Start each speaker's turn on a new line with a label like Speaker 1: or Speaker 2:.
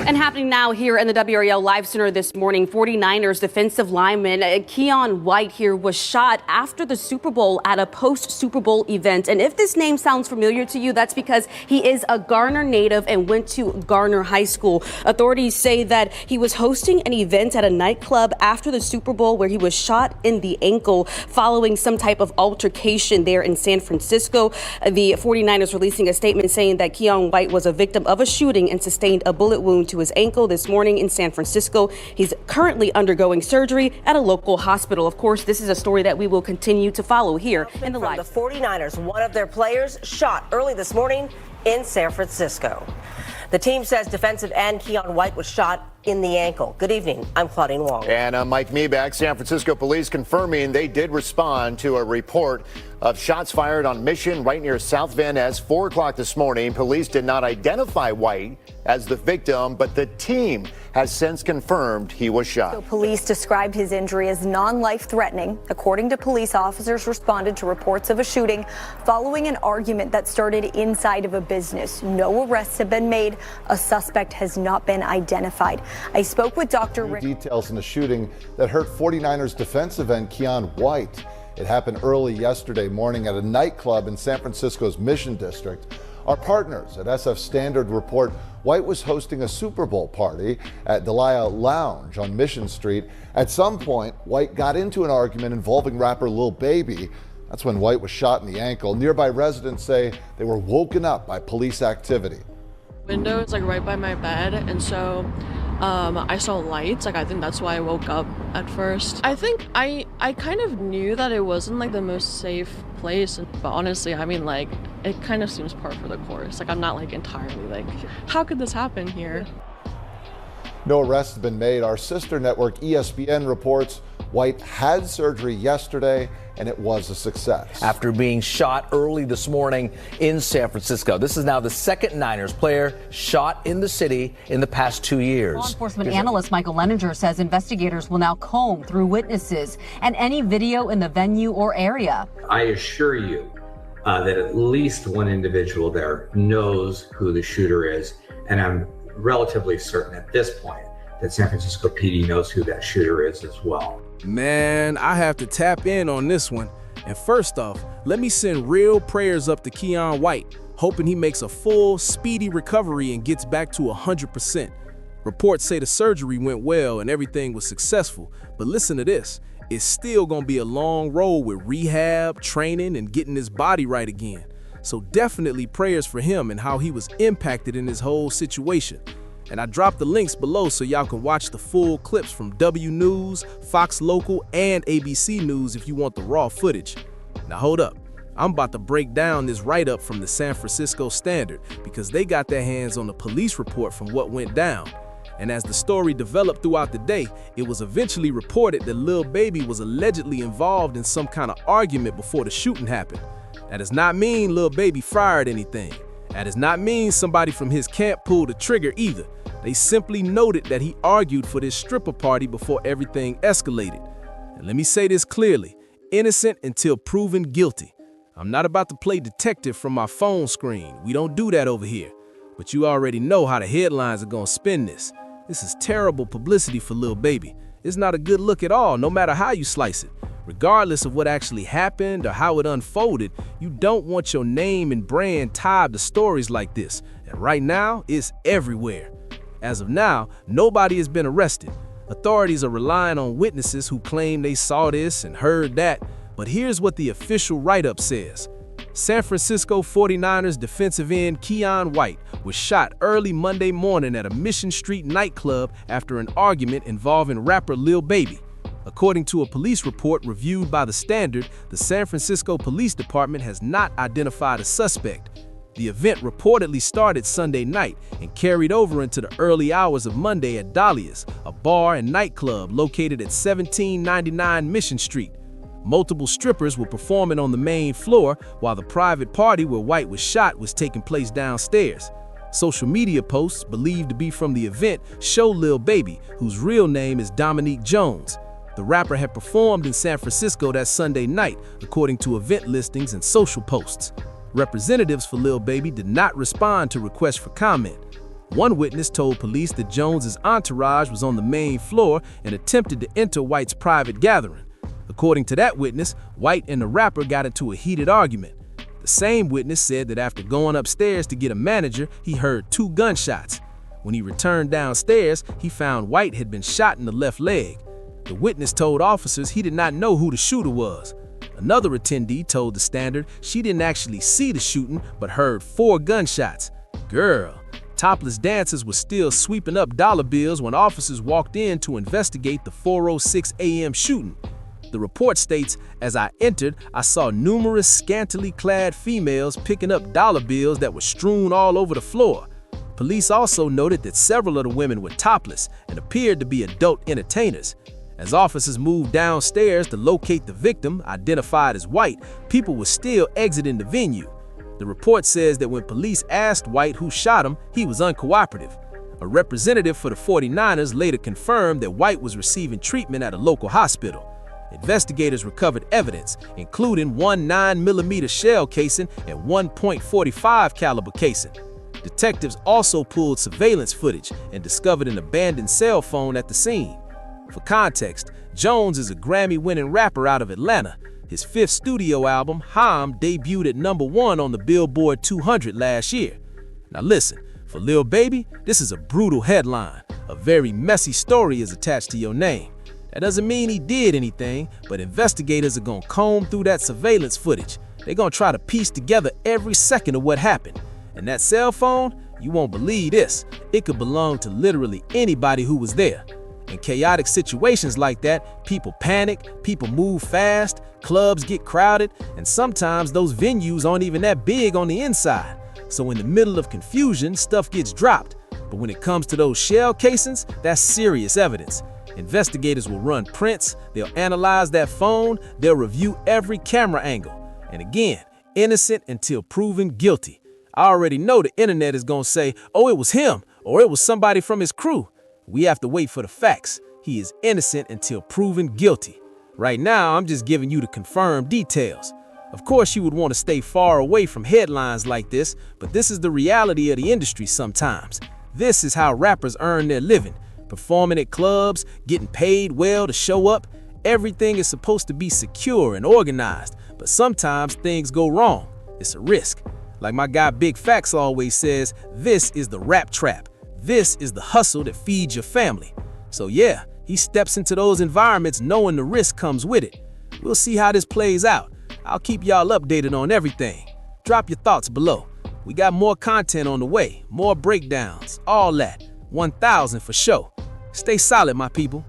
Speaker 1: And happening now here in the WRL Live Center this morning, 49ers defensive lineman Keion White here was shot after the Super Bowl at a post-Super Bowl event. And if this name sounds familiar to you, that's because he is a Garner native and went to Garner High School. Authorities say that he was hosting an event at a nightclub after the Super Bowl where he was shot in the ankle following some type of altercation there in San Francisco. The 49ers releasing a statement saying that Keion White was a victim of a shooting and sustained a bullet wound to his ankle this morning in San Francisco. He's currently undergoing surgery at a local hospital. Of course, this is a story that we will continue to follow here in the live.
Speaker 2: The 49ers, one of their players shot early this morning in San Francisco. The team says defensive end Keion White was shot in the ankle. Good evening. I'm Claudine Wong.
Speaker 3: And I'm Mike Meeback. San Francisco police confirming they did respond to a report of shots fired on Mission right near South Van Ness, 4 o'clock this morning. Police did not identify White as the victim, but the team has since confirmed he was shot.
Speaker 4: So police described his injury as non-life-threatening. According to police, officers responded to reports of a shooting following an argument that started inside of a business. No arrests have been made. A suspect has not been identified. I spoke with Dr. Rick.
Speaker 5: Details in the shooting that hurt 49ers defensive end Keion White. It happened early yesterday morning at a nightclub in San Francisco's Mission District. Our partners at SF Standard report White was hosting a Super Bowl party at Delia Lounge on Mission Street. At some point, White got into an argument involving rapper Lil Baby. That's when White was shot in the ankle. Nearby residents say they were woken up by police activity.
Speaker 6: Window is like right by my bed, and so I saw lights. I think that's why I woke up at first. I think I kind of knew that it wasn't like the most safe place, but honestly, it kind of seems par for the course. I'm not entirely how could this happen here?
Speaker 5: No arrests have been made. Our sister network ESPN reports White had surgery yesterday and it was a success.
Speaker 7: After being shot early this morning in San Francisco. This is now the second Niners player shot in the city in the past 2 years.
Speaker 8: Law enforcement analyst Michael Leninger says investigators will now comb through witnesses and any video in the venue or area.
Speaker 9: I assure you that at least one individual there knows who the shooter is, and I'm relatively certain at this point that San Francisco PD knows who that shooter is as well.
Speaker 10: Man, I have to tap in on this one. And first off, let me send real prayers up to Keion White, hoping he makes a full, speedy recovery and gets back to 100%. Reports say the surgery went well and everything was successful, but listen to this. It's still gonna be a long road with rehab, training, and getting his body right again. So definitely prayers for him and how he was impacted in this whole situation. And I dropped the links below so y'all can watch the full clips from W News, Fox Local, and ABC News if you want the raw footage. Now hold up, I'm about to break down this write-up from the San Francisco Standard because they got their hands on the police report from what went down. And as the story developed throughout the day, it was eventually reported that Lil Baby was allegedly involved in some kind of argument before the shooting happened. That does not mean Lil Baby fired anything. That does not mean somebody from his camp pulled the trigger either. They simply noted that he argued for this stripper party before everything escalated. And let me say this clearly, innocent until proven guilty. I'm not about to play detective from my phone screen. We don't do that over here. But you already know how the headlines are gonna spin this. This is terrible publicity for Lil Baby. It's not a good look at all, no matter how you slice it. Regardless of what actually happened or how it unfolded, you don't want your name and brand tied to stories like this. And right now, it's everywhere. As of now, nobody has been arrested. Authorities are relying on witnesses who claim they saw this and heard that. But here's what the official write-up says. San Francisco 49ers defensive end Keion White was shot early Monday morning at a Mission Street nightclub after an argument involving rapper Lil Baby. According to a police report reviewed by The Standard, the San Francisco Police Department has not identified a suspect. The event reportedly started Sunday night and carried over into the early hours of Monday at Dahlia's, a bar and nightclub located at 1799 Mission Street. Multiple strippers were performing on the main floor while the private party where White was shot was taking place downstairs. Social media posts believed to be from the event show Lil Baby, whose real name is Dominique Jones. The rapper had performed in San Francisco that Sunday night, according to event listings and social posts. Representatives for Lil Baby did not respond to requests for comment. One witness told police that Jones's entourage was on the main floor and attempted to enter White's private gathering. According to that witness, White and the rapper got into a heated argument. The same witness said that after going upstairs to get a manager, he heard 2 gunshots. When he returned downstairs, he found White had been shot in the left leg. The witness told officers he did not know who the shooter was. Another attendee told the Standard she didn't actually see the shooting but heard 4 gunshots. Girl, topless dancers were still sweeping up dollar bills when officers walked in to investigate the 4:06 a.m. shooting. The report states, "As I entered, I saw numerous scantily clad females picking up dollar bills that were strewn all over the floor." Police also noted that several of the women were topless and appeared to be adult entertainers. As officers moved downstairs to locate the victim, identified as White, people were still exiting the venue. The report says that when police asked White who shot him, he was uncooperative. A representative for the 49ers later confirmed that White was receiving treatment at a local hospital. Investigators recovered evidence, including one 9mm shell casing and 1.45 caliber casing. Detectives also pulled surveillance footage and discovered an abandoned cell phone at the scene. For context, Jones is a Grammy-winning rapper out of Atlanta. His 5th studio album, Ham, debuted at #1 on the Billboard 200 last year. Now listen, for Lil Baby, this is a brutal headline. A very messy story is attached to your name. That doesn't mean he did anything, but investigators are gonna comb through that surveillance footage. They're gonna try to piece together every second of what happened. And that cell phone, you won't believe this, it could belong to literally anybody who was there. In chaotic situations like that, people panic, people move fast, clubs get crowded, and sometimes those venues aren't even that big on the inside. So in the middle of confusion, stuff gets dropped. But when it comes to those shell casings, that's serious evidence. Investigators will run prints, they'll analyze that phone, they'll review every camera angle. And again, innocent until proven guilty. I already know the internet is gonna say, oh, it was him, or it was somebody from his crew. We have to wait for the facts. He is innocent until proven guilty. Right now, I'm just giving you the confirmed details. Of course, you would want to stay far away from headlines like this, but this is the reality of the industry sometimes. This is how rappers earn their living. Performing at clubs, getting paid well to show up. Everything is supposed to be secure and organized, but sometimes things go wrong. It's a risk. Like my guy Big Facts always says, this is the rap trap. This is the hustle that feeds your family. So yeah, he steps into those environments knowing the risk comes with it. We'll see how this plays out. I'll keep y'all updated on everything. Drop your thoughts below. We got more content on the way, more breakdowns, all that. 1,000 for sure. Stay solid, my people.